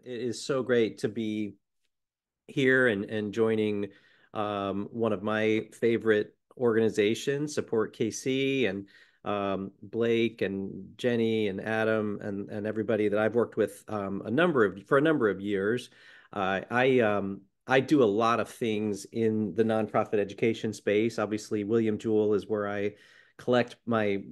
It is so great to be here and joining one of my favorite organizations, Support KC, and Blake and Jenny and Adam and everybody that I've worked with for a number of years. I do a lot of things in the nonprofit education space. Obviously, William Jewell is where I collect my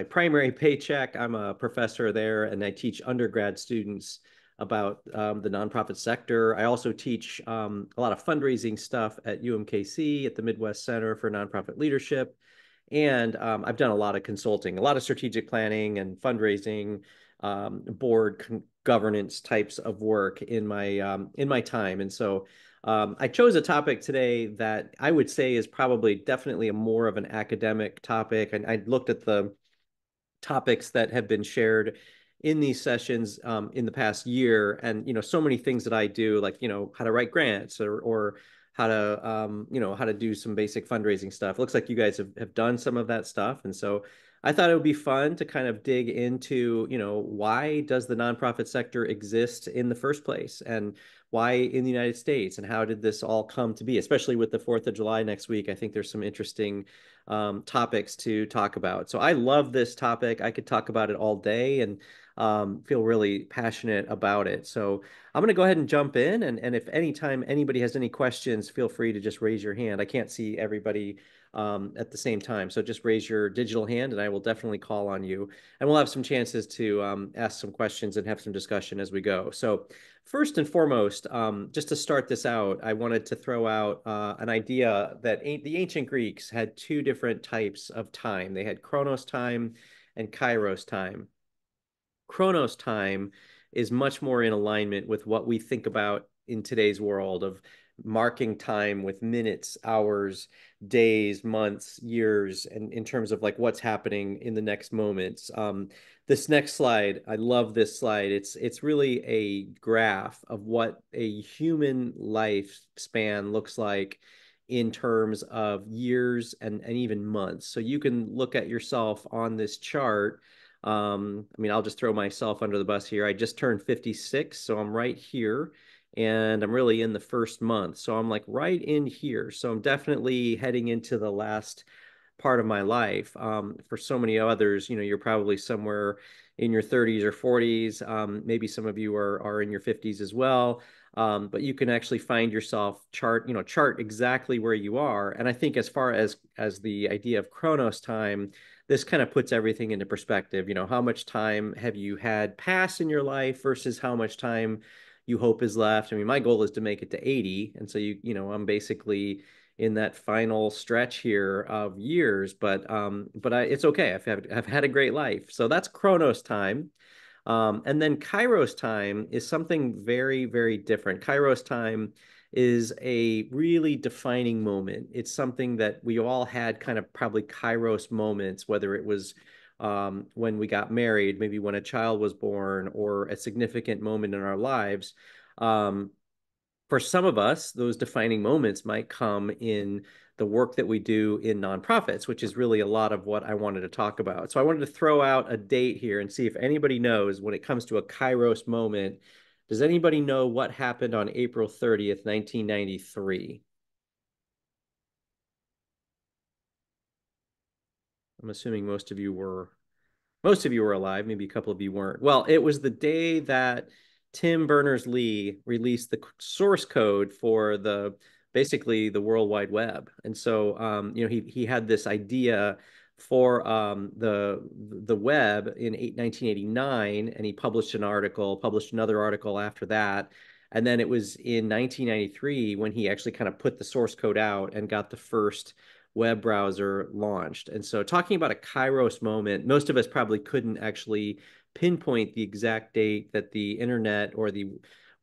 primary paycheck. I'm a professor there, and I teach undergrad students about the nonprofit sector. I also teach a lot of fundraising stuff at UMKC at the Midwest Center for Nonprofit Leadership. And I've done a lot of consulting, a lot of strategic planning and fundraising, board governance types of work in my time. And so I chose a topic today that I would say is probably definitely a more of an academic topic. And I looked at the topics that have been shared in these sessions in the past year, and so many things that I do, like how to write grants or how to how to do some basic fundraising stuff. It looks like you guys have done some of that stuff, and so I thought it would be fun to kind of dig into why does the nonprofit sector exist in the first place, and why in the United States, and how did this all come to be, especially with the 4th of July next week. I think there's some interesting topics to talk about. So I love this topic. I could talk about it all day and feel really passionate about it. So I'm going to go ahead and jump in. And if anytime anybody has any questions, feel free to just raise your hand. I can't see everybody at the same time. So just raise your digital hand and I will definitely call on you. And we'll have some chances to ask some questions and have some discussion as we go. So first and foremost, just to start this out, I wanted to throw out an idea that the ancient Greeks had two different types of time. They had Chronos time and Kairos time. Chronos time is much more in alignment with what we think about in today's world of marking time with minutes, hours, days, months, years, and in terms of like what's happening in the next moments. This next slide, I love this slide. It's really a graph of what a human lifespan looks like in terms of years and even months. So you can look at yourself on this chart. I mean, I'll just throw myself under the bus here. I just turned 56, so I'm right here, and I'm really in the first month. So I'm like right in here. So I'm definitely heading into the last part of my life. For so many others, you're probably somewhere in your 30s or 40s. Maybe some of you are in your 50s as well. But you can actually find yourself chart exactly where you are. And I think as far as the idea of Chronos time, this kind of puts everything into perspective. How much time have you had pass in your life versus how much time you hope is left? I mean, my goal is to make it to 80. And so I'm basically in that final stretch here of years, but it's okay. I've had a great life. So that's Chronos time. And then Kairos time is something very, very different. Kairos time is a really defining moment. It's something that we all had kind of probably Kairos moments, whether it was when we got married, maybe when a child was born, or a significant moment in our lives. Um, for some of us, those defining moments might come in the work that we do in nonprofits, which is really a lot of what I wanted to talk about. So I wanted to throw out a date here and see if anybody knows when it comes to a Kairos moment. Does anybody know what happened on April 30th, 1993? I'm assuming most of you were alive, maybe a couple of you weren't. Well, it was the day that Tim Berners-Lee released the source code for basically the World Wide Web. And so, he had this idea for the web in 1989, and he published another article after that. And then it was in 1993 when he actually kind of put the source code out and got the first web browser launched. And so talking about a Kairos moment, most of us probably couldn't actually pinpoint the exact date that the internet or the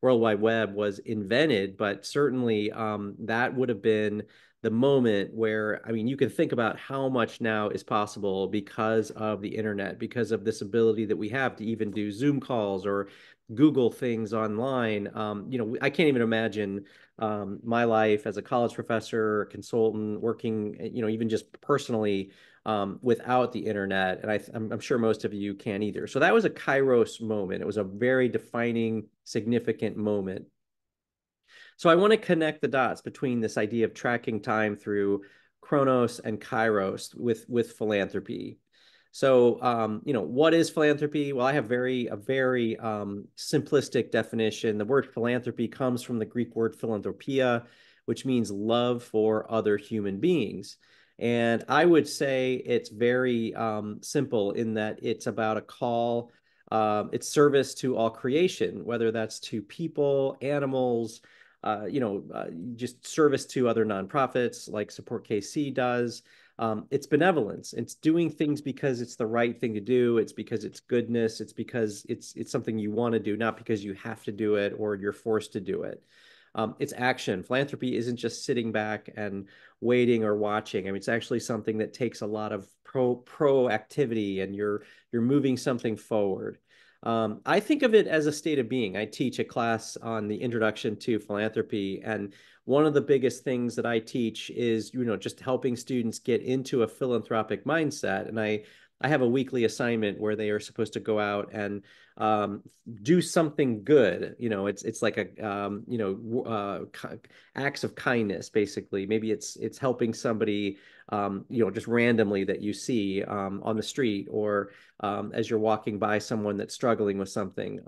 World Wide Web was invented, but certainly that would have been the moment where, I mean, you can think about how much now is possible because of the internet, because of this ability that we have to even do Zoom calls or Google things online. I can't even imagine my life as a college professor, consultant, working, even just personally without the internet. And I'm sure most of you can't either. So that was a Kairos moment. It was a very defining, significant moment. So I want to connect the dots between this idea of tracking time through Chronos and Kairos with philanthropy. So, what is philanthropy? Well, I have a very simplistic definition. The word philanthropy comes from the Greek word philanthropia, which means love for other human beings. And I would say it's very simple in that it's about a call, it's service to all creation, whether that's to people, animals, just service to other nonprofits like Support KC does. It's benevolence. It's doing things because it's the right thing to do. It's because it's goodness. It's because it's something you want to do, not because you have to do it or you're forced to do it. It's action. Philanthropy isn't just sitting back and waiting or watching. I mean, it's actually something that takes a lot of proactivity, and you're moving something forward. I think of it as a state of being. I teach a class on the introduction to philanthropy, and one of the biggest things that I teach is, just helping students get into a philanthropic mindset. And I have a weekly assignment where they are supposed to go out and do something good. It's like acts of kindness, basically. Maybe it's helping somebody, just randomly that you see on the street, or as you're walking by someone that's struggling with something.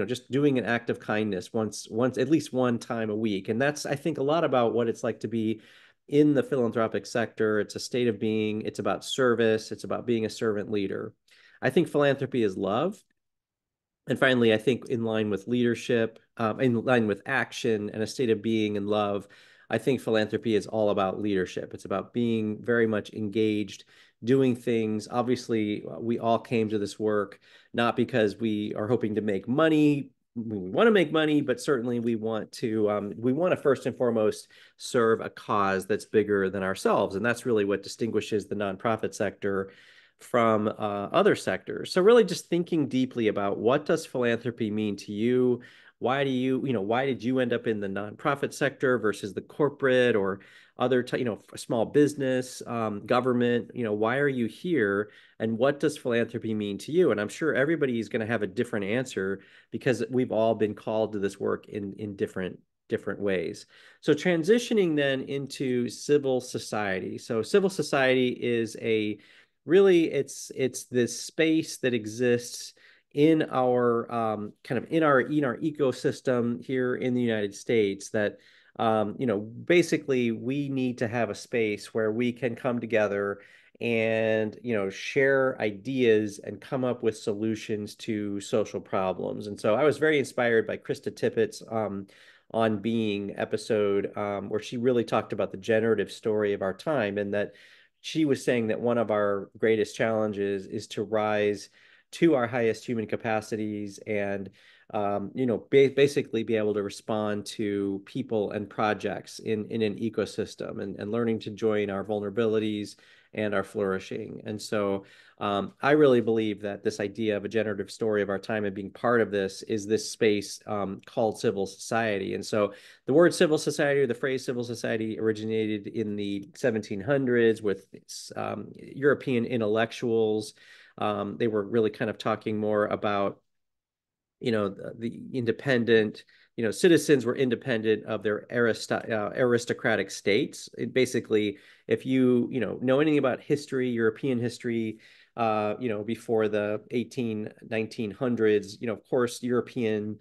Just doing an act of kindness once, at least one time a week. And that's, I think, a lot about what it's like to be in the philanthropic sector. It's a state of being. It's about service. It's about being a servant leader. I think philanthropy is love. And finally, I think in line with leadership, in line with action and a state of being and love, I think philanthropy is all about leadership. It's about being very much engaged, doing things. Obviously, we all came to this work not because we are hoping to make money. We want to make money, but certainly we want to first and foremost serve a cause that's bigger than ourselves, and that's really what distinguishes the nonprofit sector from other sectors. So really just thinking deeply about, what does philanthropy mean to you? Why did you end up in the nonprofit sector versus the corporate or other, small business, government? Why are you here? And what does philanthropy mean to you? And I'm sure everybody is going to have a different answer, because we've all been called to this work in different ways. So transitioning then into civil society. So civil society is it's this space that exists in our in our ecosystem here in the United States, that basically we need to have a space where we can come together and share ideas and come up with solutions to social problems. And so I was very inspired by Krista Tippett's On Being episode, where she really talked about the generative story of our time, and that she was saying that one of our greatest challenges is to rise to our highest human capacities, and basically be able to respond to people and projects in an ecosystem, and learning to join our vulnerabilities and our flourishing. And so I really believe that this idea of a generative story of our time and being part of this is this space called civil society. And so the word civil society, or the phrase civil society, originated in the 1700s with European intellectuals. They were really kind of talking more about, the independent, citizens were independent of their aristocratic states. Basically, if you, know anything about history, European history, before the 1900s, of course, European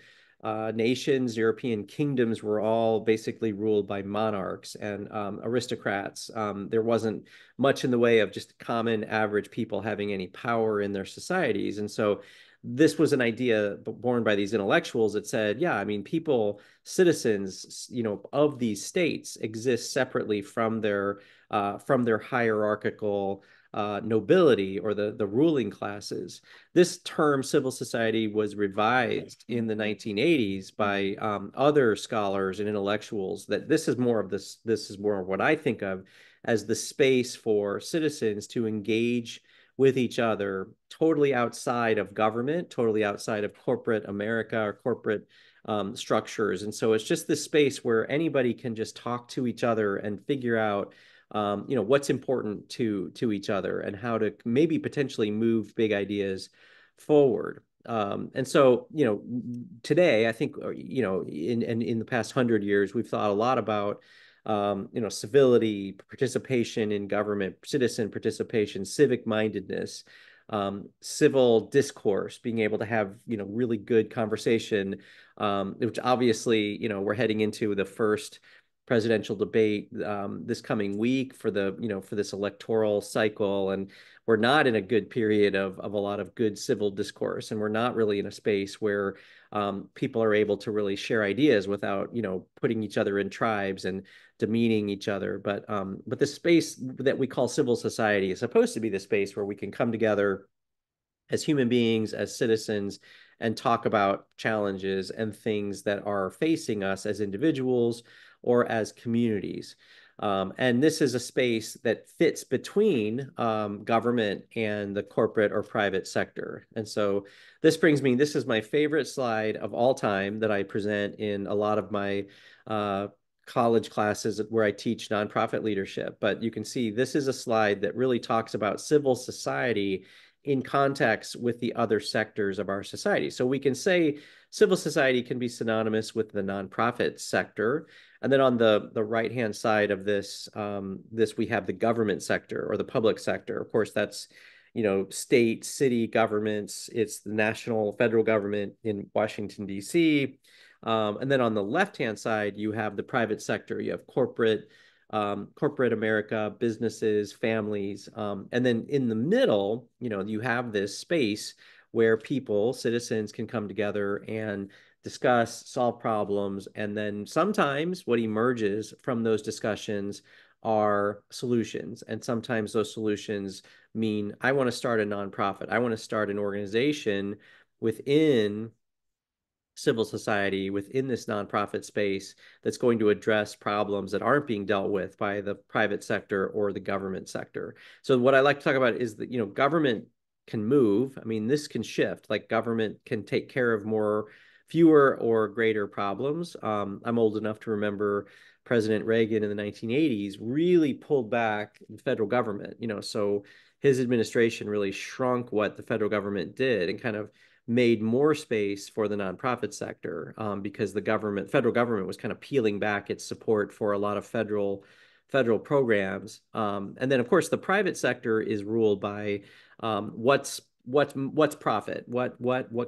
nations, European kingdoms were all basically ruled by monarchs and aristocrats. There wasn't much in the way of just common average people having any power in their societies. And so this was an idea born by these intellectuals that said, yeah, I mean, citizens, of these states exist separately from their hierarchical nobility, or the ruling classes. This term civil society was revised in the 1980s by other scholars and intellectuals, that this is more of what I think of as the space for citizens to engage with each other, totally outside of government, totally outside of corporate America or corporate structures. And so it's just this space where anybody can just talk to each other and figure out what's important to each other and how to maybe potentially move big ideas forward. And so, today I think, in the past 100 years, we've thought a lot about, civility, participation in government, citizen participation, civic mindedness, civil discourse, being able to have, really good conversation, which obviously, we're heading into the first presidential debate this coming week for for this electoral cycle. And we're not in a good period of a lot of good civil discourse. And we're not really in a space where people are able to really share ideas without, putting each other in tribes and demeaning each other. But the space that we call civil society is supposed to be the space where we can come together as human beings, as citizens, and talk about challenges and things that are facing us as individuals or as communities. And this is a space that fits between government and the corporate or private sector. And so this is my favorite slide of all time that I present in a lot of my college classes where I teach nonprofit leadership. But you can see this is a slide that really talks about civil society in context with the other sectors of our society. So we can say civil society can be synonymous with the nonprofit sector. And then on the right-hand side of this, we have the government sector or the public sector. Of course, that's, state, city governments. It's the national, federal government in Washington, D.C. And then on the left-hand side, you have the private sector. You have corporate America, businesses, families. And then in the middle, you have this space where people, citizens, can come together and discuss, solve problems. And then sometimes what emerges from those discussions are solutions. And sometimes those solutions mean, I want to start a nonprofit. I want to start an organization within civil society, within this nonprofit space, that's going to address problems that aren't being dealt with by the private sector or the government sector. So what I like to talk about is that, government can move. I mean, this can shift. Like, government can take care of fewer or greater problems. I'm old enough to remember President Reagan in the 1980s really pulled back the federal government, so his administration really shrunk what the federal government did and kind of made more space for the nonprofit sector, because the federal government was kind of peeling back its support for a lot of federal programs. And then, of course, the private sector is ruled by what's profit,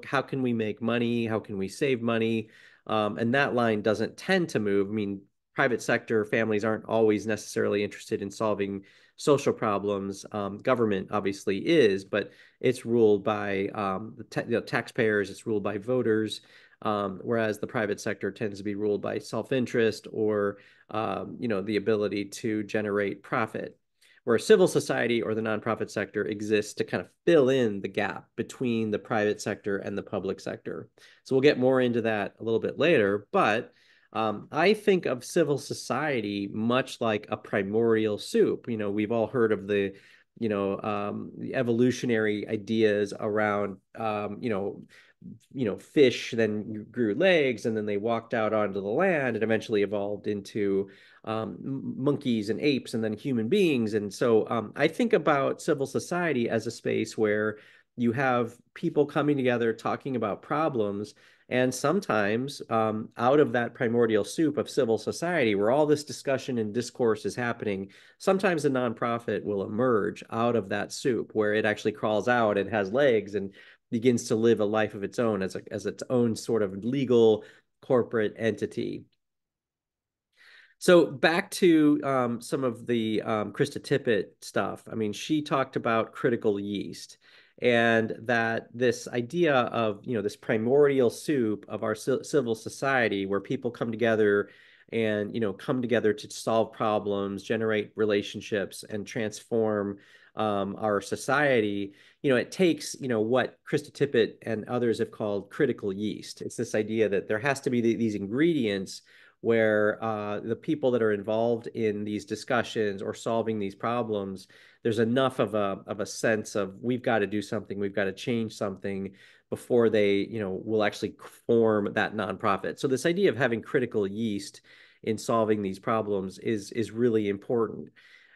how can we make money, how can we save money, and that line doesn't tend to move. I mean, private sector families aren't always necessarily interested in solving social problems. Government obviously is, but it's ruled by the taxpayers, it's ruled by voters, whereas the private sector tends to be ruled by self-interest or the ability to generate profit. Where civil society or the nonprofit sector exists to kind of fill in the gap between the private sector and the public sector. So we'll get more into that a little bit later, but I think of civil society much like a primordial soup. We've all heard of the evolutionary ideas around, fish then grew legs and then they walked out onto the land and eventually evolved into monkeys and apes and then human beings. And so I think about civil society as a space where you have people coming together, talking about problems. And sometimes out of that primordial soup of civil society, where all this discussion and discourse is happening, sometimes a nonprofit will emerge out of that soup where it actually crawls out and has legs and begins to live a life of its own as its own sort of legal corporate entity. So back to some of the Krista Tippett stuff. I mean, she talked about critical yeast and that this idea of, this primordial soup of our civil society where people come together and, come together to solve problems, generate relationships, and transform our society. It takes, what Krista Tippett and others have called critical yeast. It's this idea that there has to be these ingredients where the people that are involved in these discussions or solving these problems, there's enough of a sense of we've got to do something, we've got to change something before they, will actually form that nonprofit. So this idea of having critical yeast in solving these problems is really important.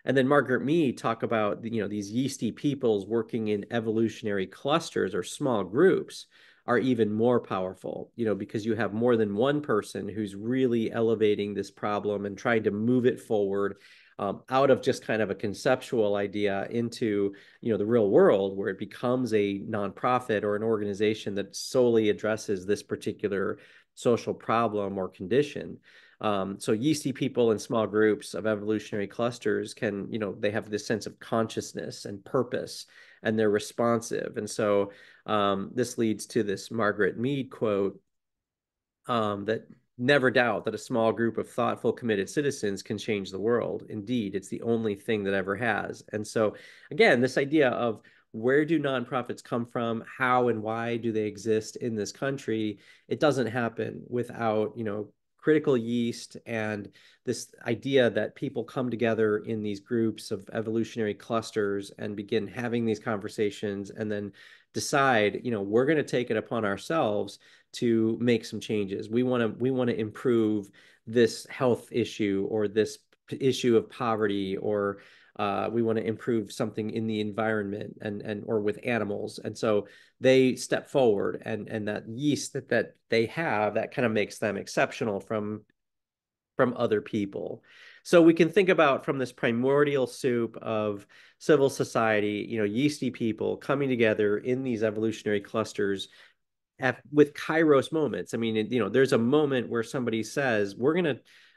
And then Margaret Mead talk about, these yeasty peoples working in evolutionary clusters or small groups are even more powerful, because you have more than one person who's really elevating this problem and trying to move it forward, out of just kind of a conceptual idea into, the real world, where it becomes a nonprofit or an organization that solely addresses this particular social problem or condition. So yeasty people in small groups of evolutionary clusters can, they have this sense of consciousness and purpose, and they're responsive. And so this leads to this Margaret Mead quote, that never doubt that a small group of thoughtful, committed citizens can change the world. Indeed, it's the only thing that ever has. And so, again, this idea of where do nonprofits come from? How and why do they exist in this country? It doesn't happen without, critical yeast and this idea that people come together in these groups of evolutionary clusters and begin having these conversations and then decide, we're going to take it upon ourselves to make some changes. We want to improve this health issue or this issue of poverty, or we want to improve something in the environment and or with animals. And so they step forward, and that yeast that they have, that kind of makes them exceptional from other people. So we can think about, from this primordial soup of civil society, yeasty people coming together in these evolutionary clusters with kairos moments. I mean, there's a moment where somebody says,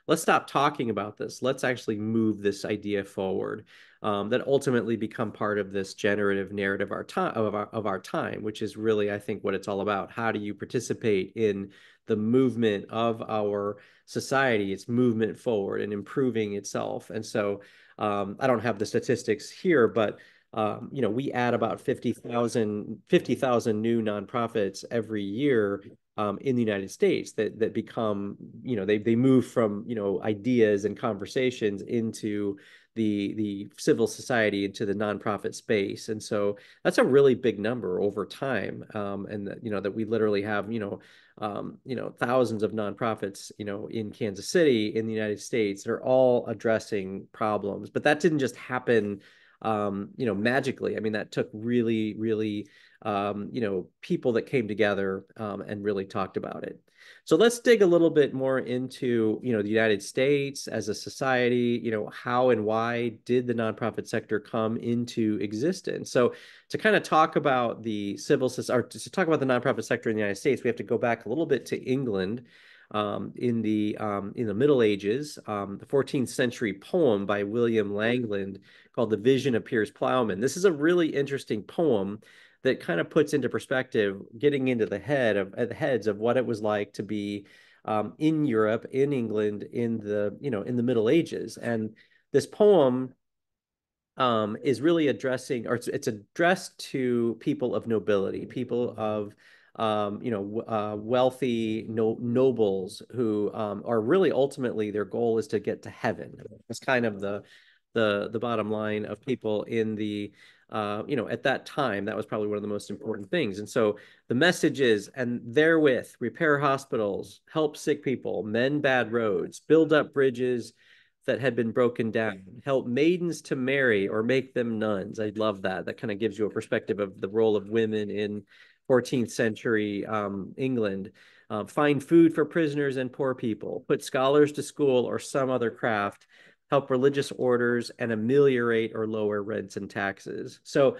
let's stop talking about this. Let's actually move this idea forward, that ultimately become part of this generative narrative of our time, which is really, I think, what it's all about. How do you participate in the movement of our society, its movement forward and improving itself? And so I don't have the statistics here, but we add about 50,000 new nonprofits every year in the United States that become, they move from, ideas and conversations into the civil society, into the nonprofit space. And so that's a really big number over time. And that, that we literally have, thousands of nonprofits, in Kansas City, in the United States, that are all addressing problems. But that didn't just happen magically. I mean, that took really, really, people that came together and really talked about it. So let's dig a little bit more into, the United States as a society, how and why did the nonprofit sector come into existence? So to kind of talk about the civil society, or to talk about the nonprofit sector in the United States, we have to go back a little bit to England. In the Middle Ages, the 14th century poem by William Langland called "The Vision of Piers Plowman." This is a really interesting poem that kind of puts into perspective, getting into the heads of what it was like to be in Europe, in England, in the Middle Ages. And this poem is really addressing, or it's addressed to people of nobility, people of wealthy nobles who are really, ultimately, their goal is to get to heaven. It's kind of the bottom line of people in the at that time. That was probably one of the most important things. And so the message is, and therewith repair hospitals, help sick people, mend bad roads, build up bridges that had been broken down, help maidens to marry or make them nuns. I love that. That kind of gives you a perspective of the role of women in 14th century England. Find food for prisoners and poor people, put scholars to school or some other craft, help religious orders, and ameliorate or lower rents and taxes. So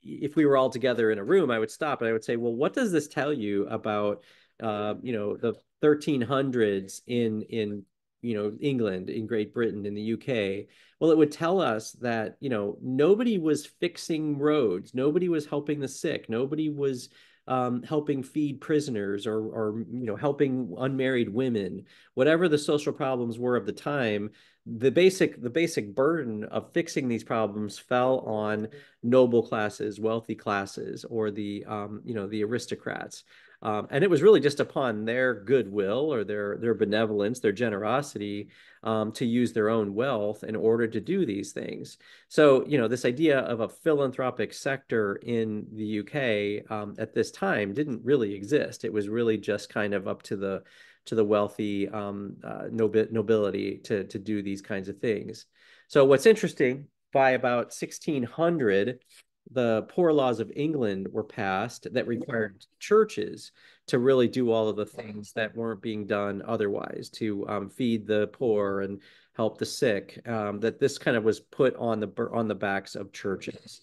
if we were all together in a room, I would stop and I would say, well, what does this tell you about, the 1300s in England, in Great Britain, in the UK? Well, it would tell us that, nobody was fixing roads. Nobody was helping the sick. Nobody was helping feed prisoners, or helping unmarried women. Whatever the social problems were of the time, the basic burden of fixing these problems fell on noble classes, wealthy classes, or the aristocrats. And it was really just upon their goodwill, or their benevolence, their generosity, to use their own wealth in order to do these things. So, this idea of a philanthropic sector in the UK at this time didn't really exist. It was really just kind of up to the wealthy nobility to do these kinds of things. So what's interesting, by about 1600, the Poor Laws of England were passed that required churches to really do all of the things that weren't being done otherwise, to feed the poor and help the sick. That this kind of was put on the backs of churches.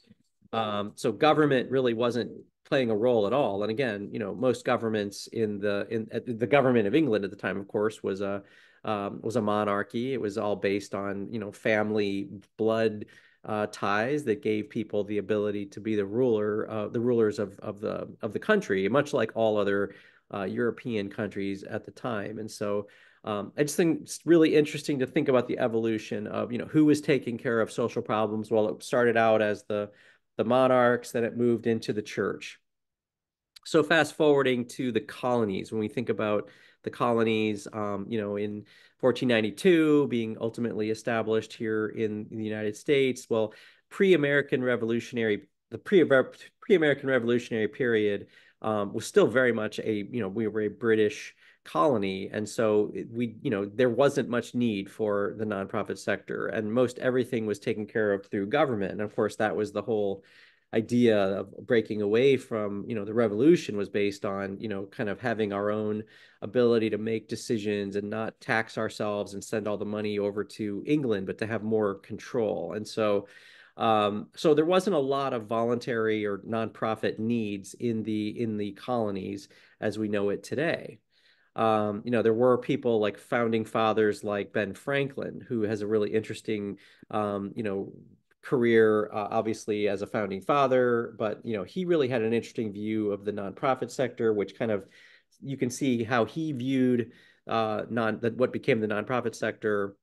So government really wasn't playing a role at all. And again, most governments the government of England at the time, of course, was a monarchy. It was all based on, family blood ties that gave people the ability to be the rulers of the country, much like all other European countries at the time. And so I just think it's really interesting to think about the evolution of, who was taking care of social problems. Well, it started out as the monarchs, then it moved into the church. So fast forwarding to the colonies, when we think about the colonies, in 1492 being ultimately established here in the United States, well, pre-American Revolutionary, the pre-American Revolutionary period was still very much we were a British colony, and so there wasn't much need for the nonprofit sector, and most everything was taken care of through government. And of course, that was the whole idea of breaking away from, the revolution was based on, kind of having our own ability to make decisions and not tax ourselves and send all the money over to England, but to have more control. And so there wasn't a lot of voluntary or nonprofit needs in the colonies as we know it today. There were people like founding fathers like Ben Franklin, who has a really interesting, career, obviously as a founding father, but he really had an interesting view of the nonprofit sector, which kind of you can see how he viewed what became the nonprofit sector,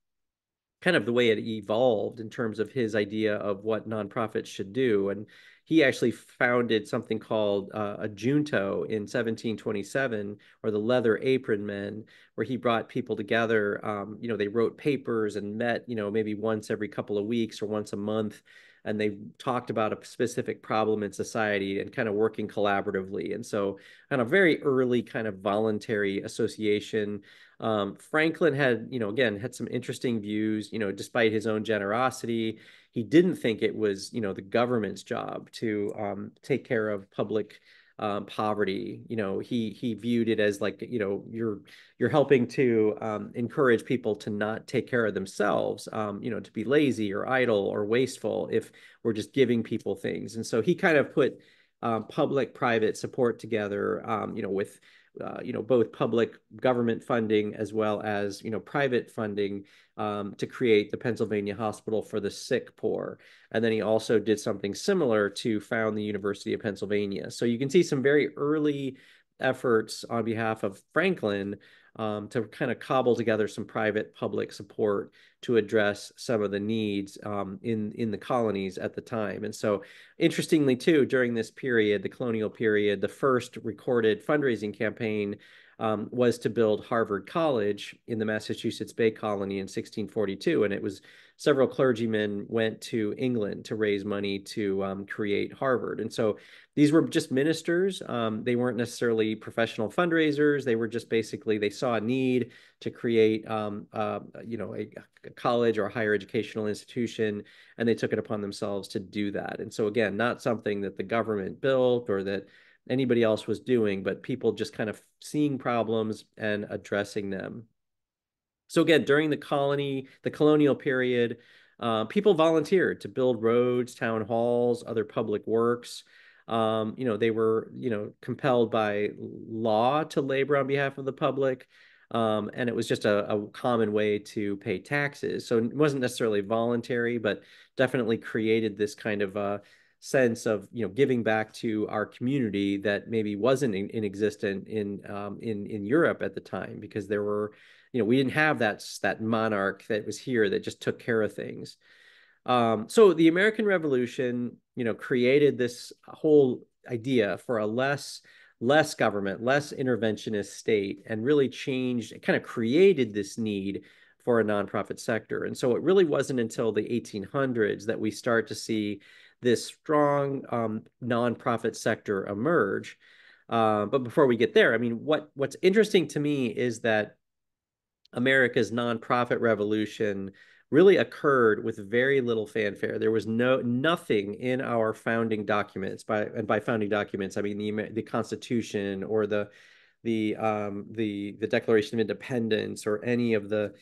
kind of the way it evolved in terms of his idea of what nonprofits should do. And he actually founded something called a junto in 1727, or the Leather Apron Men, where he brought people together. They wrote papers and met, maybe once every couple of weeks or once a month. And they talked about a specific problem in society and kind of working collaboratively. And so, kind of very early kind of voluntary association. Franklin had, again, had some interesting views, despite his own generosity. He didn't think it was, the government's job to take care of public poverty. He viewed it as like, you're helping to encourage people to not take care of themselves, to be lazy or idle or wasteful if we're just giving people things. And so he kind of put public-private support together, with both public government funding as well as, private funding, to create the Pennsylvania Hospital for the Sick Poor. And then he also did something similar to found the University of Pennsylvania. So you can see some very early efforts on behalf of Franklin, to kind of cobble together some private public support to address some of the needs in the colonies at the time. And so, interestingly, too, during this period, the colonial period, the first recorded fundraising campaign was to build Harvard College in the Massachusetts Bay Colony in 1642. And it was several clergymen went to England to raise money to create Harvard. And so these were just ministers. They weren't necessarily professional fundraisers. They were just basically, they saw a need to create, a college or a higher educational institution, and they took it upon themselves to do that. And so again, not something that the government built or that anybody else was doing, but people just kind of seeing problems and addressing them. So again, during the colonial period, people volunteered to build roads, town halls, other public works. They were, compelled by law to labor on behalf of the public. And it was just a common way to pay taxes. So it wasn't necessarily voluntary, but definitely created this kind of sense of, giving back to our community that maybe wasn't in existent in Europe at the time, because there were, we didn't have that monarch that was here that just took care of things. So the American Revolution, created this whole idea for a less government, less interventionist state, and really changed, it kind of created this need for a nonprofit sector. And so it really wasn't until the 1800s that we start to see this strong nonprofit sector emerge. But before we get there, I mean, what's interesting to me is that America's nonprofit revolution really occurred with very little fanfare. There was nothing in our founding documents, and by founding documents, I mean the Constitution or the Declaration of Independence or any of the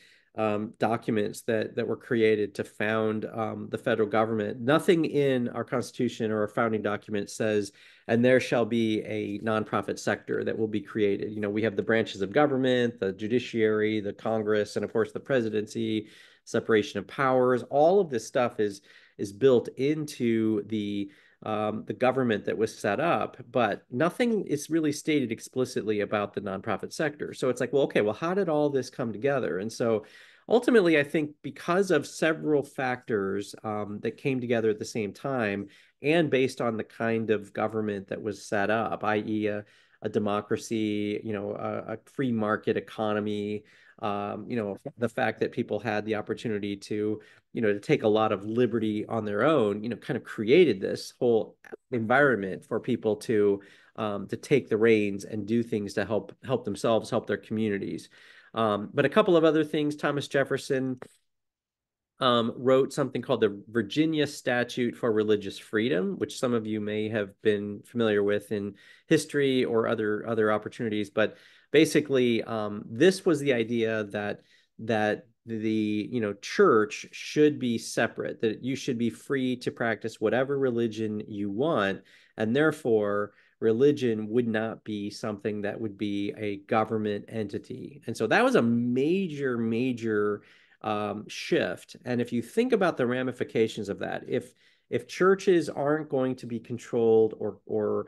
documents that were created to found the federal government. Nothing in our Constitution or our founding document says, and there shall be a nonprofit sector that will be created. You know, we have the branches of government, the judiciary, the Congress, and of course the presidency, separation of powers. All of this stuff is built into the government that was set up, but nothing is really stated explicitly about the nonprofit sector. So it's like, well, okay, well, how did all this come together? And so ultimately, I think because of several factors that came together at the same time, and based on the kind of government that was set up, i.e., a democracy, you know, a free market economy, you know, the fact that people had the opportunity to, you know, to take a lot of liberty on their own, you know, kind of created this whole environment for people to take the reins and do things to help themselves, help their communities. But a couple of other things, Thomas Jefferson wrote something called the Virginia Statute for Religious Freedom, which some of you may have been familiar with in history or other opportunities. But basically, this was the idea that the church should be separate, that you should be free to practice whatever religion you want, and therefore religion would not be something that would be a government entity. And so that was a major shift. And if you think about the ramifications of that, if churches aren't going to be controlled or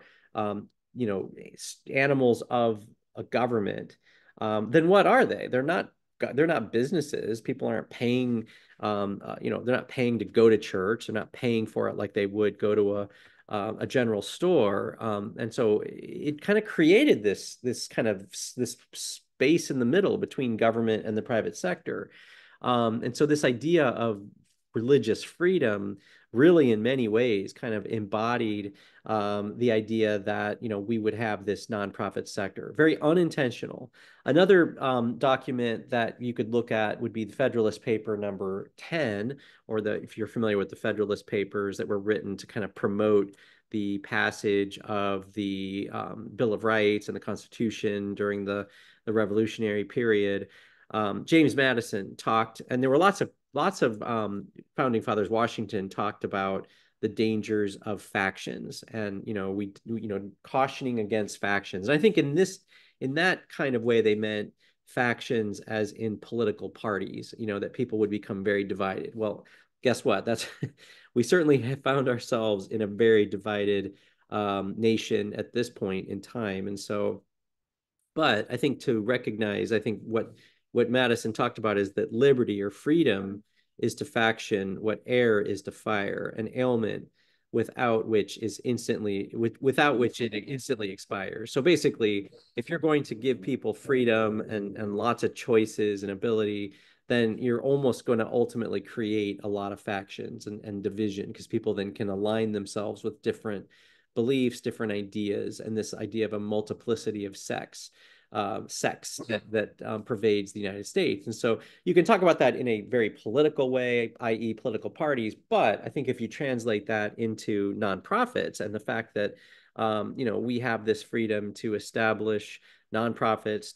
you know, animals of a government, then what are they? They're not businesses. People aren't paying, you know, they're not paying to go to church. They're not paying for it like they would go to a general store. And so it kind of created this space in the middle between government and the private sector. And so this idea of religious freedom really in many ways kind of embodied the idea that, you know, we would have this nonprofit sector, very unintentional. Another document that you could look at would be the Federalist Paper number 10, or if you're familiar with the Federalist Papers that were written to kind of promote the passage of the Bill of Rights and the Constitution during the Revolutionary period. James Madison talked, and there were lots of founding fathers. Washington talked about the dangers of factions, and cautioning against factions. And I think in that kind of way, they meant factions as in political parties. You know, that people would become very divided. Well, guess what? That's we certainly have found ourselves in a very divided nation at this point in time, and so. But I think to recognize, I think what Madison talked about is that liberty or freedom is to faction what air is to fire, an ailment without which it instantly expires. So basically, if you're going to give people freedom and lots of choices and ability, then you're almost going to ultimately create a lot of factions and division, because people then can align themselves with different beliefs, different ideas, and this idea of a multiplicity of sects that pervades the United States. And so you can talk about that in a very political way, i.e. political parties. But I think if you translate that into nonprofits and the fact that, we have this freedom to establish nonprofits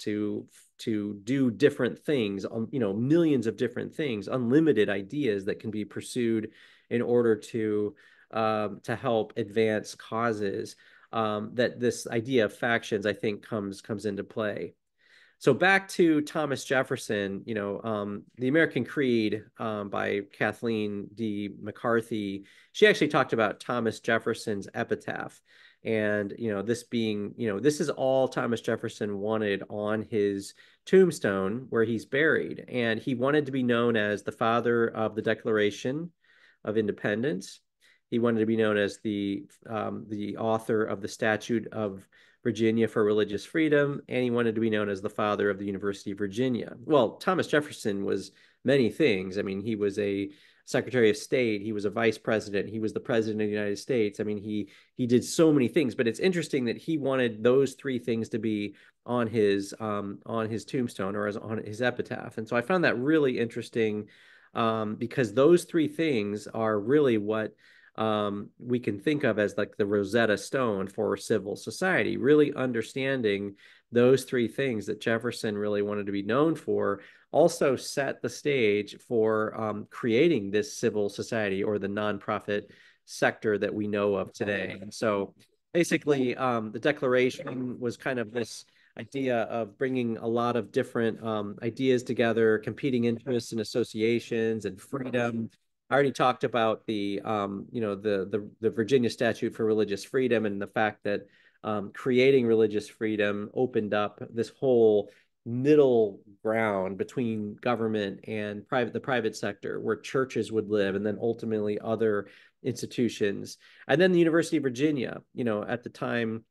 to do different things, millions of different things, unlimited ideas that can be pursued in order to help advance causes, that this idea of factions, I think, comes into play. So back to Thomas Jefferson, the American Creed by Kathleen D. McCarthy, she actually talked about Thomas Jefferson's epitaph. And, this is all Thomas Jefferson wanted on his tombstone where he's buried. And he wanted to be known as the father of the Declaration of Independence. He wanted to be known as the author of the Statute of Virginia for Religious Freedom, and he wanted to be known as the father of the University of Virginia. Well, Thomas Jefferson was many things. I mean, he was a Secretary of State, he was a vice president, he was the president of the United States. I mean, he did so many things, but it's interesting that he wanted those three things to be on his tombstone or on his epitaph. And so I found that really interesting. because those three things are really what we can think of as like the Rosetta Stone for civil society, really understanding those three things that Jefferson really wanted to be known for also set the stage for creating this civil society or the nonprofit sector that we know of today. And so basically, the Declaration was kind of this idea of bringing a lot of different ideas together, competing interests and associations and freedom. I already talked about the the Virginia Statute for Religious Freedom and the fact that creating religious freedom opened up this whole middle ground between government and the private sector, where churches would live, and then ultimately other institutions. And then the University of Virginia, at the time,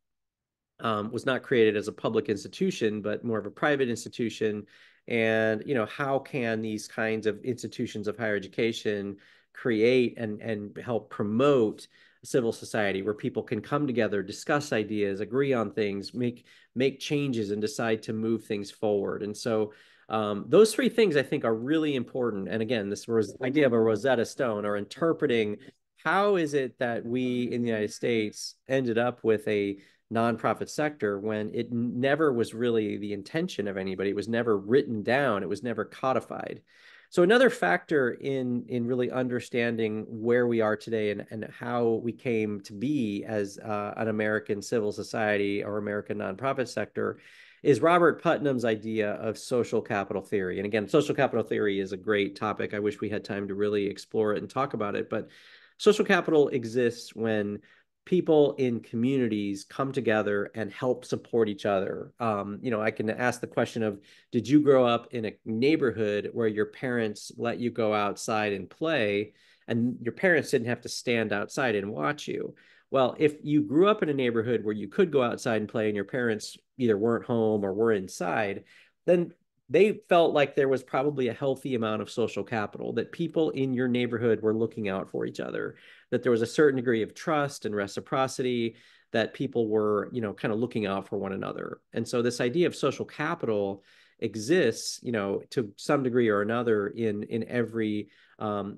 was not created as a public institution, but more of a private institution. And, how can these kinds of institutions of higher education create and help promote civil society where people can come together, discuss ideas, agree on things, make changes, and decide to move things forward. And so those three things I think are really important. And again, this idea of a Rosetta Stone, or interpreting how is it that we in the United States ended up with a nonprofit sector when it never was really the intention of anybody. It was never written down. It was never codified. So another factor in really understanding where we are today and how we came to be as an American civil society or American nonprofit sector is Robert Putnam's idea of social capital theory. And again, social capital theory is a great topic. I wish we had time to really explore it and talk about it. But social capital exists when people in communities come together and help support each other. I can ask the question of, did you grow up in a neighborhood where your parents let you go outside and play, and your parents didn't have to stand outside and watch you? Well, if you grew up in a neighborhood where you could go outside and play and your parents either weren't home or were inside, then they felt like there was probably a healthy amount of social capital, that people in your neighborhood were looking out for each other, that there was a certain degree of trust and reciprocity, that people were, kind of looking out for one another. And so this idea of social capital exists, to some degree or another in every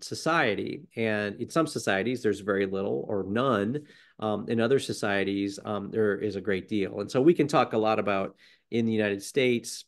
society. And in some societies, there's very little or none. In other societies, there is a great deal. And so we can talk a lot about in the United States,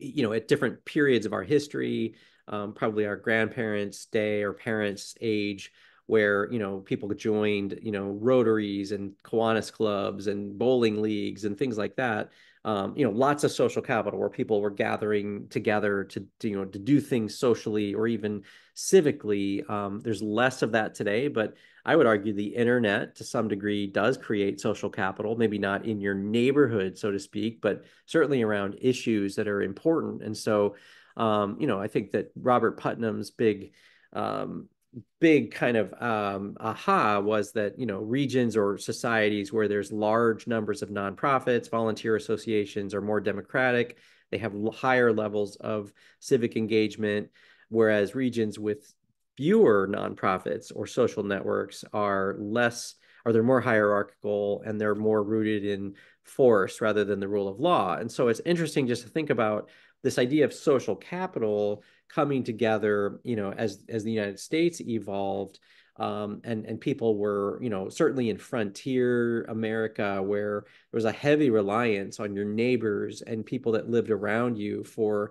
at different periods of our history, probably our grandparents' day or parents' age, where, people joined, Rotaries and Kiwanis clubs and bowling leagues and things like that. Lots of social capital where people were gathering together to do things socially or even civically. There's less of that today, but I would argue the internet to some degree does create social capital, maybe not in your neighborhood, so to speak, but certainly around issues that are important. And so, I think that Robert Putnam's big kind of aha was that, regions or societies where there's large numbers of nonprofits, volunteer associations are more democratic. They have higher levels of civic engagement, whereas regions with fewer nonprofits or social networks are less, or they're more hierarchical and they're more rooted in force rather than the rule of law. And so it's interesting just to think about this idea of social capital coming together, as the United States evolved, and people were, certainly in frontier America, where there was a heavy reliance on your neighbors and people that lived around you for,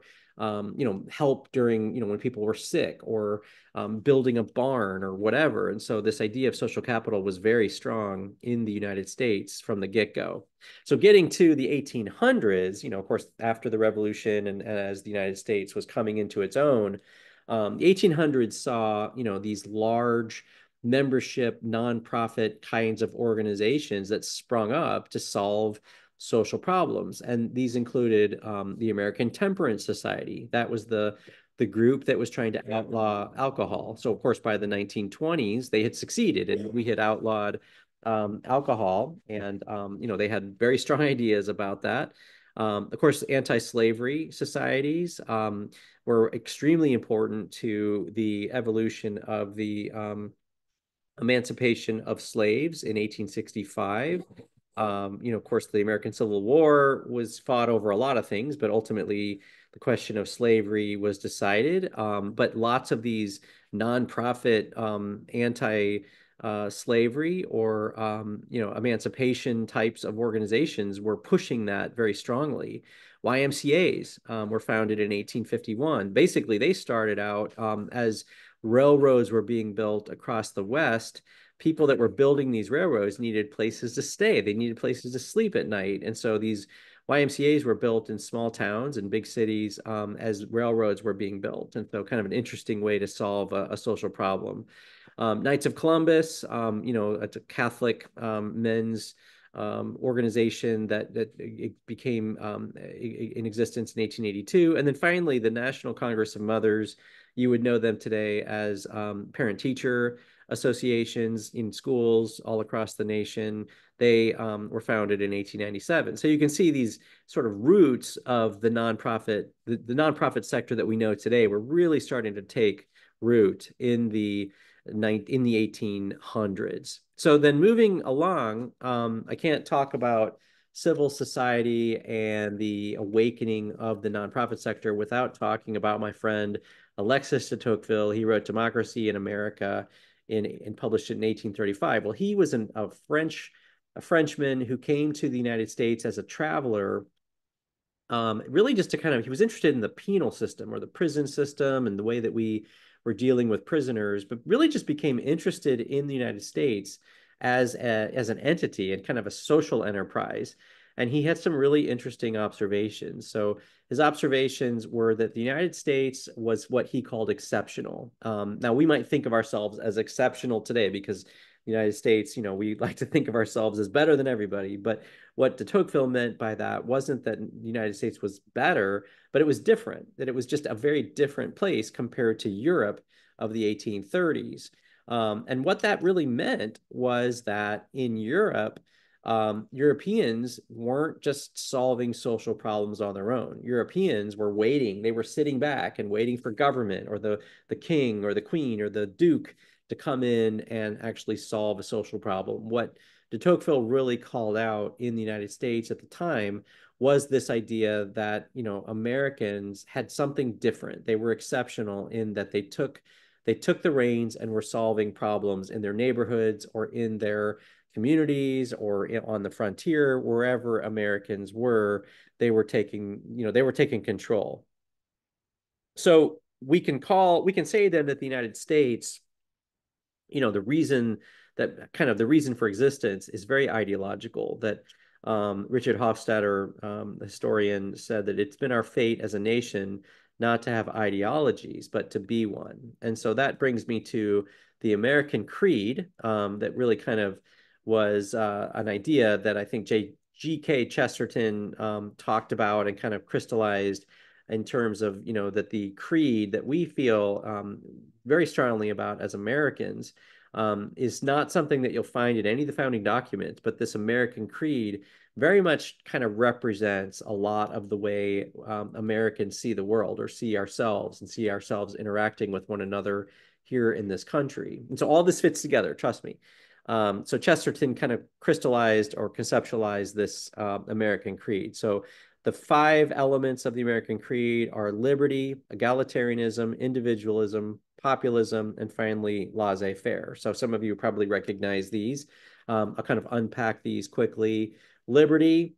help during, when people were sick, or building a barn or whatever. And so this idea of social capital was very strong in the United States from the get-go. So getting to the 1800s, of course, after the Revolution and as the United States was coming into its own, the 1800s saw, these large membership, nonprofit kinds of organizations that sprung up to solve social problems. And these included the American Temperance Society. That was the group that was trying to outlaw alcohol. So, of course, by the 1920s, they had succeeded, and we had outlawed alcohol, and they had very strong ideas about that. Of course, anti-slavery societies were extremely important to the evolution of the emancipation of slaves in 1865. Of course, the American Civil War was fought over a lot of things, but ultimately the question of slavery was decided. But lots of these nonprofit anti slavery or emancipation types of organizations were pushing that very strongly. YMCA's were founded in 1851. Basically, they started out as railroads were being built across the West. People that were building these railroads needed places to stay. They needed places to sleep at night. And so these YMCA's were built in small towns and big cities as railroads were being built. And so kind of an interesting way to solve a social problem. Knights of Columbus, it's a Catholic men's organization that it became in existence in 1882. And then finally, the National Congress of Mothers, you would know them today as parent-teacher associations in schools all across the nation. They were founded in 1897. So you can see these sort of roots of the nonprofit sector that we know today were really starting to take root in the 1800s. So then moving along, I can't talk about civil society and the awakening of the nonprofit sector without talking about my friend Alexis de Tocqueville. He wrote Democracy in America and published it in 1835. Well, he was a Frenchman who came to the United States as a traveler, really just to he was interested in the penal system or the prison system and the way that we were dealing with prisoners, but really just became interested in the United States as an entity and kind of a social enterprise. And he had some really interesting observations. So his observations were that the United States was what he called exceptional. Now, we might think of ourselves as exceptional today because the United States, we like to think of ourselves as better than everybody. But what de Tocqueville meant by that wasn't that the United States was better, but it was different, that it was just a very different place compared to Europe of the 1830s. And what that really meant was that in Europe, Europeans weren't just solving social problems on their own. Europeans were waiting. They were sitting back and waiting for government or the king or the queen or the duke to come in and actually solve a social problem. What de Tocqueville really called out in the United States at the time was this idea that, Americans had something different. They were exceptional in that they took the reins and were solving problems in their neighborhoods or in their communities or on the frontier, wherever Americans were, they were taking control. So we can say then that the United States, the reason for existence is very ideological. That Richard Hofstadter, the historian, said that it's been our fate as a nation not to have ideologies, but to be one. And so that brings me to the American Creed, that really kind of was an idea that I think G.K. Chesterton talked about and kind of crystallized in terms of, that the creed that we feel very strongly about as Americans is not something that you'll find in any of the founding documents, but this American Creed very much kind of represents a lot of the way Americans see the world or see ourselves and see ourselves interacting with one another here in this country. And so all this fits together, trust me. So Chesterton kind of crystallized or conceptualized this American Creed. So the 5 elements of the American Creed are liberty, egalitarianism, individualism, populism, and finally laissez-faire. So some of you probably recognize these. I'll kind of unpack these quickly. Liberty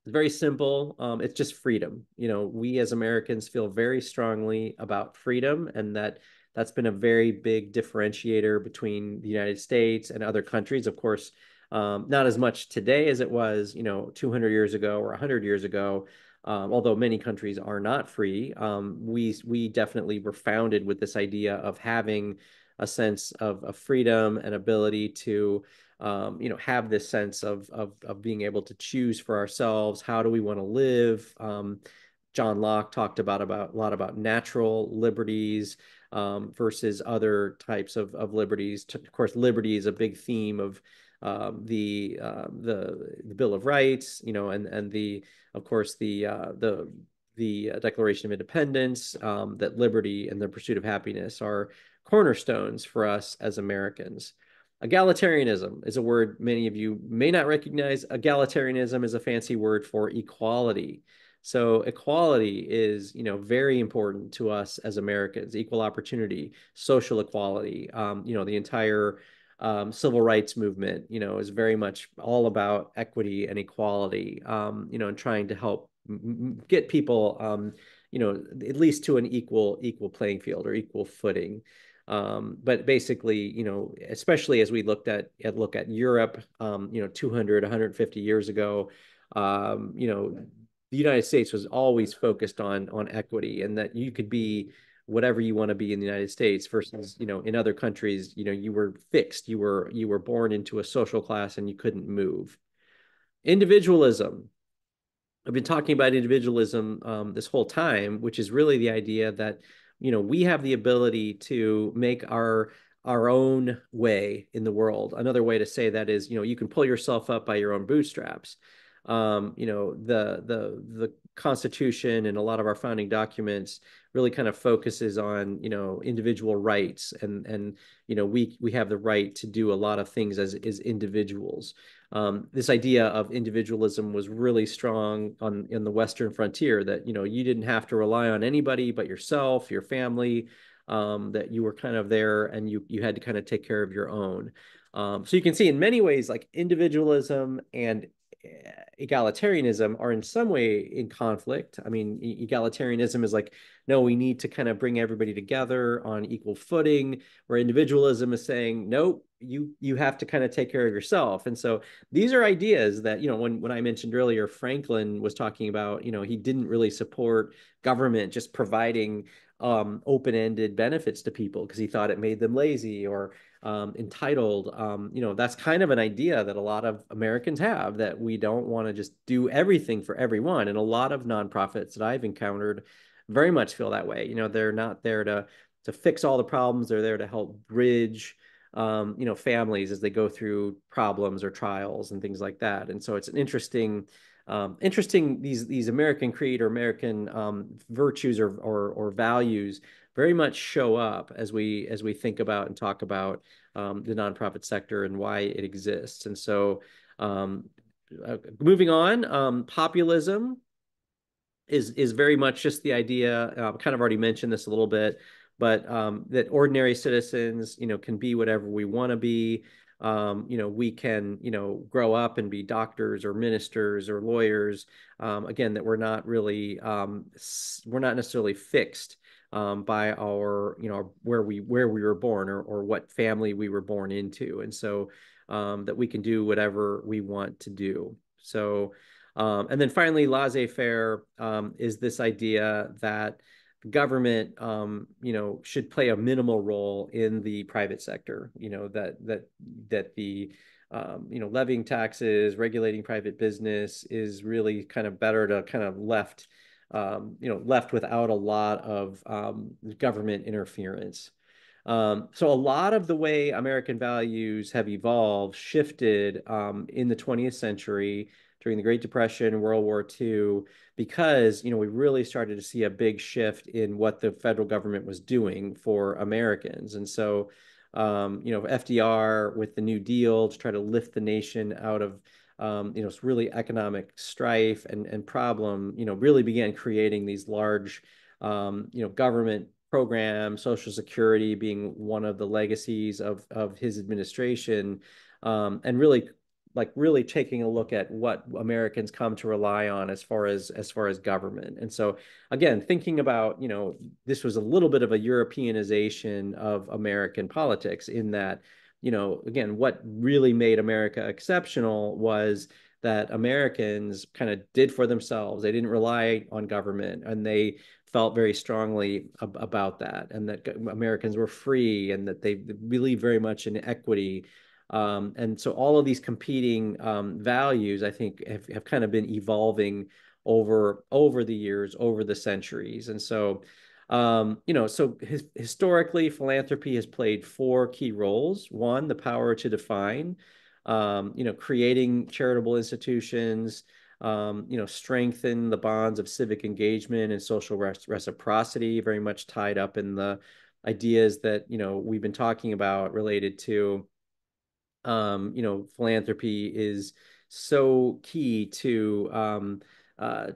is very simple. It's just freedom. We as Americans feel very strongly about freedom, and that's been a very big differentiator between the United States and other countries. Of course, not as much today as it was, 200 years ago or 100 years ago. Although many countries are not free, we definitely were founded with this idea of having a sense of freedom and ability to, have this sense of being able to choose for ourselves. How do we want to live? John Locke talked about a lot about natural liberties versus other types of liberties. Of course, liberty is a big theme of the Bill of Rights, and of course the Declaration of Independence, that liberty and the pursuit of happiness are cornerstones for us as Americans. Egalitarianism is a word many of you may not recognize. Egalitarianism is a fancy word for equality. So equality is, very important to us as Americans, equal opportunity, social equality. The entire civil rights movement, is very much all about equity and equality, and trying to help get people, at least to an equal playing field or equal footing. But basically, especially as we look at Europe, 200, 150 years ago, the United States was always focused on equity, and that you could be whatever you want to be in the United States versus, in other countries, you were fixed. You were born into a social class and you couldn't move. Individualism. I've been talking about individualism this whole time, which is really the idea that, we have the ability to make our own way in the world. Another way to say that is, you can pull yourself up by your own bootstraps. The Constitution and a lot of our founding documents really kind of focuses on, individual rights, and we have the right to do a lot of things as individuals. This idea of individualism was really strong in the Western frontier, that, you didn't have to rely on anybody but yourself, your family, that you were kind of there and you had to kind of take care of your own. So you can see in many ways, like individualism and egalitarianism are in some way in conflict. I mean, egalitarianism is like, no, we need to kind of bring everybody together on equal footing, where individualism is saying, no, you have to kind of take care of yourself. And so these are ideas that, when I mentioned earlier, Franklin was talking about, he didn't really support government just providing open-ended benefits to people because he thought it made them lazy or entitled. That's kind of an idea that a lot of Americans have, that we don't want to just do everything for everyone. And a lot of nonprofits that I've encountered very much feel that way. They're not there to fix all the problems. They're there to help bridge, families as they go through problems or trials and things like that. And so it's an interesting these American creed or American virtues or values very much show up as we think about and talk about the nonprofit sector and why it exists. And so moving on, populism is very much just the idea. Kind of already mentioned this a little bit, but that ordinary citizens, can be whatever we want to be. We can, grow up and be doctors or ministers or lawyers. Again, that we're not necessarily fixed by our, where we were born or what family we were born into, and so that we can do whatever we want to do. So. And then finally, laissez-faire is this idea that government, should play a minimal role in the private sector. That the levying taxes, regulating private business is really kind of better to kind of left without a lot of government interference. So a lot of the way American values have evolved shifted in the 20th century during the Great Depression, World War II, because, we really started to see a big shift in what the federal government was doing for Americans. And so, FDR with the New Deal to try to lift the nation out of, really economic strife and problem, really began creating these large, government programs, Social Security being one of the legacies of his administration, and really taking a look at what Americans come to rely on as far as government. And so again, thinking about, this was a little bit of a Europeanization of American politics, in that, again, what really made America exceptional was that Americans kind of did for themselves. They didn't rely on government, and they felt very strongly about that, and that Americans were free, and that they believed very much in equity. And so all of these competing values, I think, have kind of been evolving over the years, over the centuries. And so, historically, philanthropy has played four key roles. One, the power to define, creating charitable institutions, strengthen the bonds of civic engagement and social reciprocity, very much tied up in the ideas that, we've been talking about related to Philanthropy is so key to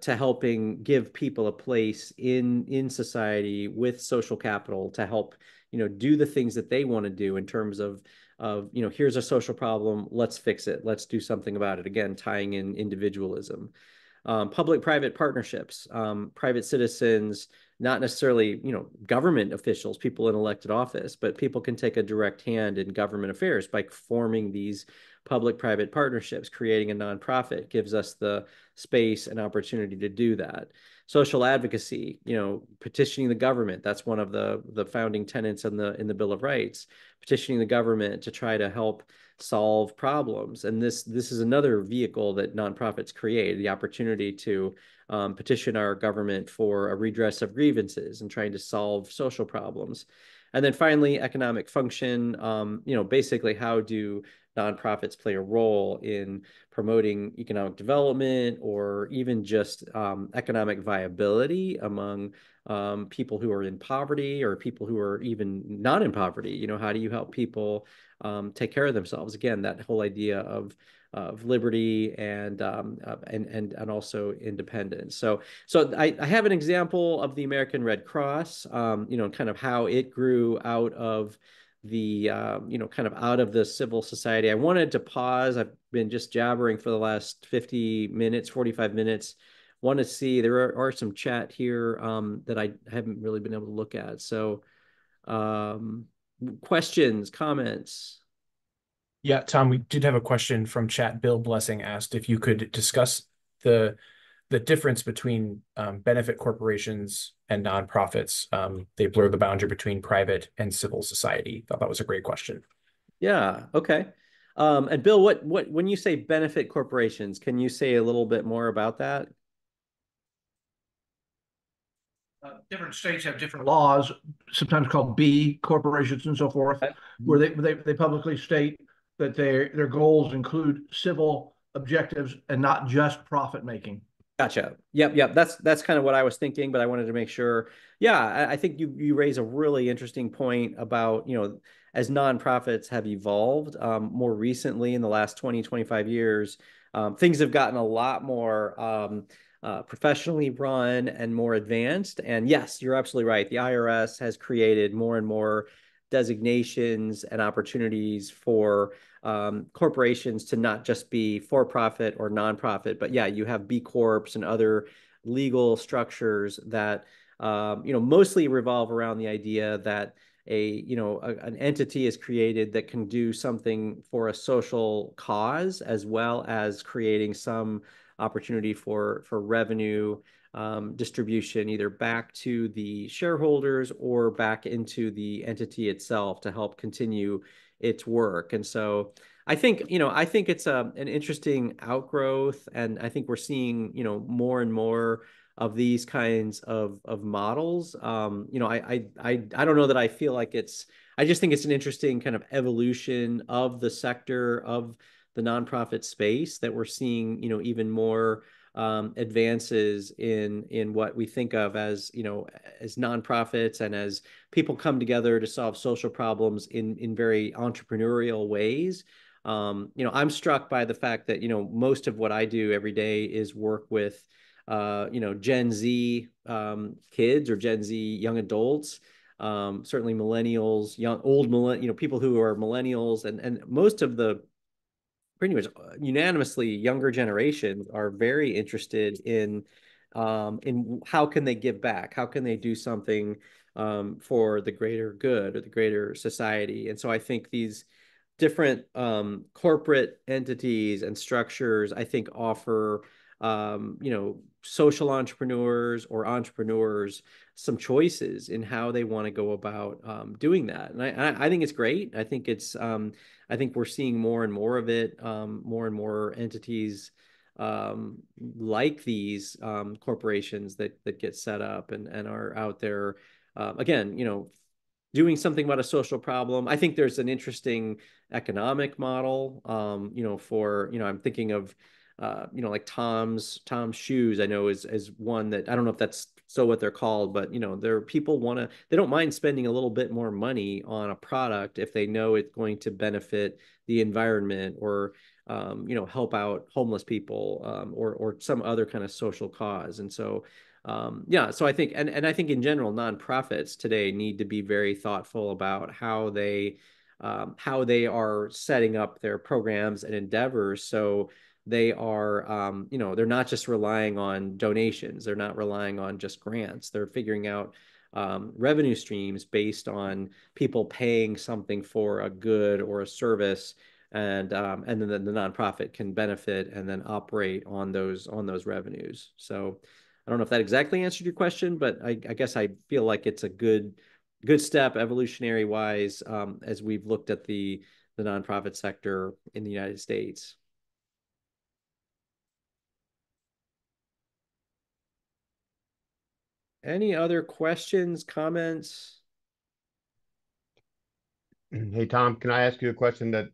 helping give people a place in society with social capital to help, do the things that they want to do in terms of, here's a social problem, let's fix it, let's do something about it. Again, tying in individualism. Public-private partnerships, private citizens, not necessarily, government officials, people in elected office, but people can take a direct hand in government affairs by forming these public-private partnerships. Creating a nonprofit gives us the space and opportunity to do that. Social advocacy, petitioning the government. That's one of the founding tenets in the Bill of Rights. Petitioning the government to try to help solve problems. And this is another vehicle that nonprofits create, the opportunity to petition our government for a redress of grievances and trying to solve social problems. And then finally, economic function, basically how do nonprofits play a role in promoting economic development or even just economic viability among people who are in poverty or people who are even not in poverty. How do you help people take care of themselves? Again, that whole idea of liberty and also independence. So I have an example of the American Red Cross, kind of how it grew out of the kind of out of the civil society. I wanted to pause. I've been just jabbering for the last 50 minutes, 45 minutes. Want to see, there are some chat here that I haven't really been able to look at. So questions, comments? Yeah, Tom, we did have a question from chat. Bill Blessing asked if you could discuss the difference between benefit corporations and nonprofits. They blur the boundary between private and civil society. Thought that was a great question. Yeah, okay. And Bill, what when you say benefit corporations, can you say a little bit more about that? Different states have different laws, sometimes called B corporations and so forth, where they publicly state that their goals include civil objectives and not just profit making. Gotcha. Yep. That's kind of what I was thinking, but I wanted to make sure. Yeah, I think you raise a really interesting point about, as nonprofits have evolved more recently in the last 20, 25 years, things have gotten a lot more professionally run and more advanced. And yes, you're absolutely right. The IRS has created more and more designations and opportunities for corporations to not just be for profit or nonprofit, but yeah, you have B Corps and other legal structures that mostly revolve around the idea that an entity is created that can do something for a social cause as well as creating some opportunity for revenue distribution either back to the shareholders or back into the entity itself to help continue its work. And so I think it's an interesting outgrowth, and I think we're seeing, more and more of these kinds of models. I don't know that I feel like I just think it's an interesting kind of evolution of the sector of the nonprofit space that we're seeing, even more advances in what we think of as nonprofits and as people come together to solve social problems in very entrepreneurial ways. I'm struck by the fact that, most of what I do every day is work with, Gen Z kids or Gen Z young adults, certainly millennials, people who are millennials, and most of the pretty much unanimously younger generations are very interested in how can they give back, how can they do something for the greater good or the greater society. And so I think these different corporate entities and structures, I think, offer social entrepreneurs or entrepreneurs some choices in how they want to go about doing that. And I think it's great. I think we're seeing more and more of it, more and more entities like these corporations that get set up and are out there again, doing something about a social problem. I think there's an interesting economic model, I'm thinking of, like Tom's Shoes, I know is one that I don't know if that's still what they're called, but there are people they don't mind spending a little bit more money on a product if they know it's going to benefit the environment or help out homeless people, or some other kind of social cause. And so yeah, so I think, and I think in general, nonprofits today need to be very thoughtful about how they are setting up their programs and endeavors. So they are, they're not just relying on donations. They're not relying on just grants. They're figuring out revenue streams based on people paying something for a good or a service, and then the nonprofit can benefit and then operate on those revenues. So I don't know if that exactly answered your question, but I guess I feel like it's a good step evolutionary wise, as we've looked at the nonprofit sector in the United States. Any other questions, comments? Hey, Tom, can I ask you a question that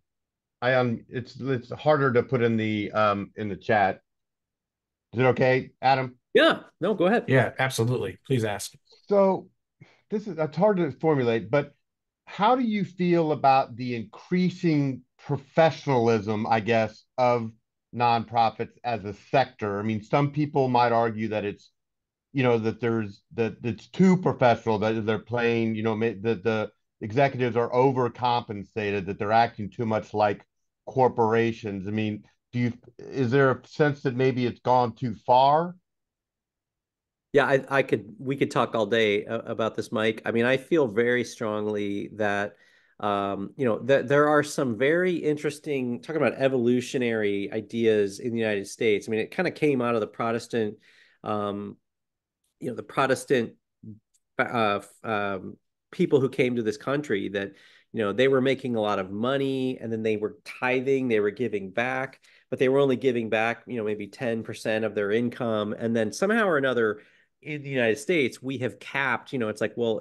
it's harder to put in the chat. Is it okay, Adam? Yeah, no, go ahead. Yeah, absolutely. Please ask. So it's hard to formulate, but how do you feel about the increasing professionalism, I guess, of nonprofits as a sector? I mean, some people might argue that it's, that it's too professional, that they're playing, that the executives are overcompensated, that they're acting too much like corporations. I mean, is there a sense that maybe it's gone too far? Yeah, we could talk all day about this, Mike. I mean, I feel very strongly that, that there are some very interesting, talking about evolutionary ideas in the United States. I mean, it kind of came out of the Protestant, um, the Protestant uh, um, people who came to this country, that they were making a lot of money, and then they were tithing, they were giving back, but they were only giving back maybe 10% of their income. And then somehow or another in the United States we have capped, it's like, well,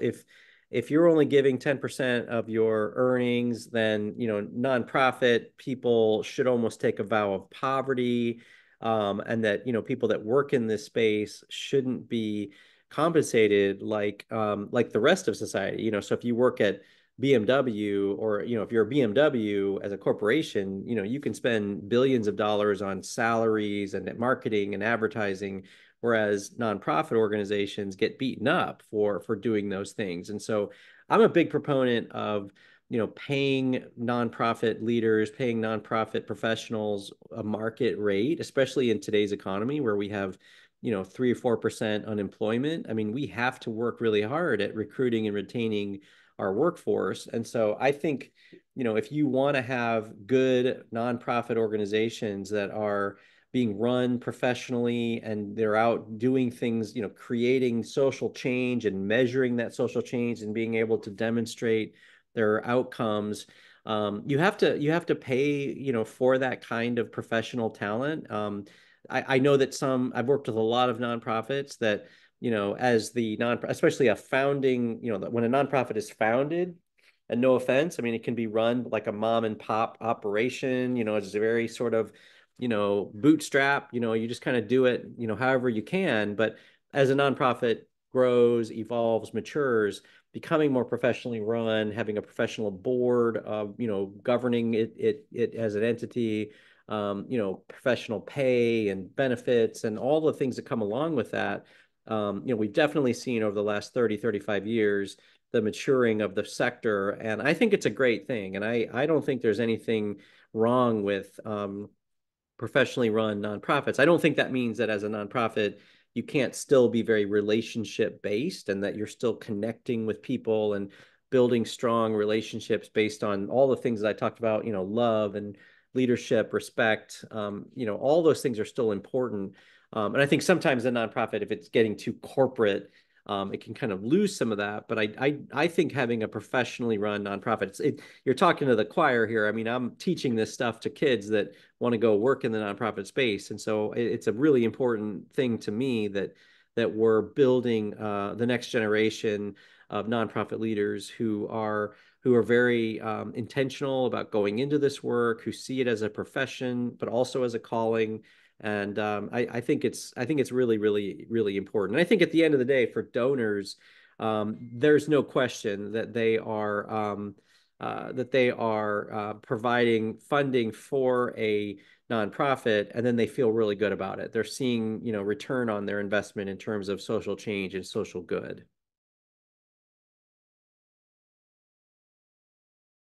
if you're only giving 10% of your earnings, then nonprofit people should almost take a vow of poverty, and that people that work in this space shouldn't be compensated like the rest of society. So if you work at BMW, or if you're a BMW as a corporation, you can spend billions of dollars on salaries and marketing and advertising, whereas nonprofit organizations get beaten up for doing those things. And so I'm a big proponent of paying nonprofit leaders, paying nonprofit professionals a market rate, especially in today's economy where we have 3 or 4% unemployment. I mean, we have to work really hard at recruiting and retaining our workforce. And so I think, if you want to have good nonprofit organizations that are being run professionally and they're out doing things, creating social change and measuring that social change and being able to demonstrate their outcomes, you have to pay, for that kind of professional talent. I know that I've worked with a lot of nonprofits that, as especially a founding, when a nonprofit is founded, and no offense, I mean, it can be run like a mom and pop operation, it's a very sort of, bootstrap, you just kind of do it, however you can. But as a nonprofit grows, evolves, matures, becoming more professionally run, having a professional board of, governing it as an entity, professional pay and benefits and all the things that come along with that. We've definitely seen over the last 35 years the maturing of the sector, and I think it's a great thing. And I don't think there's anything wrong with professionally run nonprofits. I don't think that means that as a nonprofit you can't still be very relationship based, and that you're still connecting with people and building strong relationships based on all the things that I talked about, love and leadership, respect, all those things are still important. And I think sometimes a nonprofit, if it's getting too corporate, it can kind of lose some of that. But I think having a professionally run nonprofit, you're talking to the choir here. I mean, I'm teaching this stuff to kids that want to go work in the nonprofit space. And so it's a really important thing to me that we're building the next generation of nonprofit leaders who are who are very intentional about going into this work, who see it as a profession, but also as a calling. And I think it's really, really, really important. And I think at the end of the day, for donors, there's no question that they are providing funding for a nonprofit, and then they feel really good about it. They're seeing, return on their investment in terms of social change and social good.